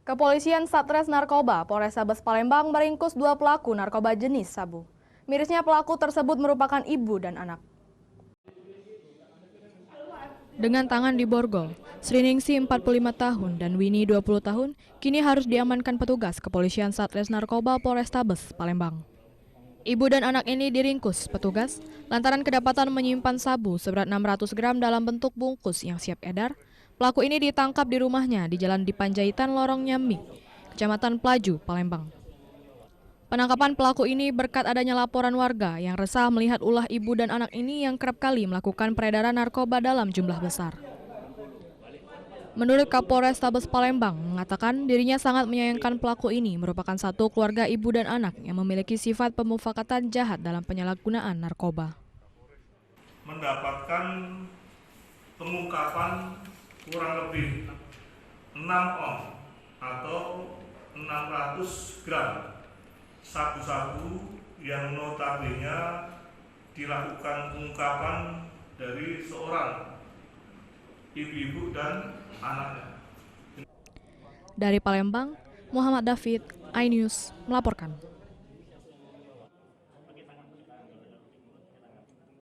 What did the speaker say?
Kepolisian Satres Narkoba Polrestabes Palembang meringkus 2 pelaku narkoba jenis sabu. Mirisnya pelaku tersebut merupakan ibu dan anak. Dengan tangan di borgol, Sriningsi 45 tahun dan Winnie 20 tahun kini harus diamankan petugas Kepolisian Satres Narkoba Polrestabes Palembang. Ibu dan anak ini diringkus petugas lantaran kedapatan menyimpan sabu seberat 600 gram dalam bentuk bungkus yang siap edar. Pelaku ini ditangkap di rumahnya di Jalan Dipanjaitan Lorong Nyami, Kecamatan Pelaju, Palembang. Penangkapan pelaku ini berkat adanya laporan warga yang resah melihat ulah ibu dan anak ini yang kerap kali melakukan peredaran narkoba dalam jumlah besar. Menurut Kapolres Tabes Palembang mengatakan dirinya sangat menyayangkan pelaku ini merupakan satu keluarga ibu dan anak yang memiliki sifat pemufakatan jahat dalam penyalahgunaan narkoba. Mendapatkan pengungkapan kurang lebih 6 on atau 600 gram sabu-sabu yang notabene dilakukan pengungkapan dari seorang ibu-ibu dan anaknya. Dari Palembang, Muhammad David, iNews melaporkan.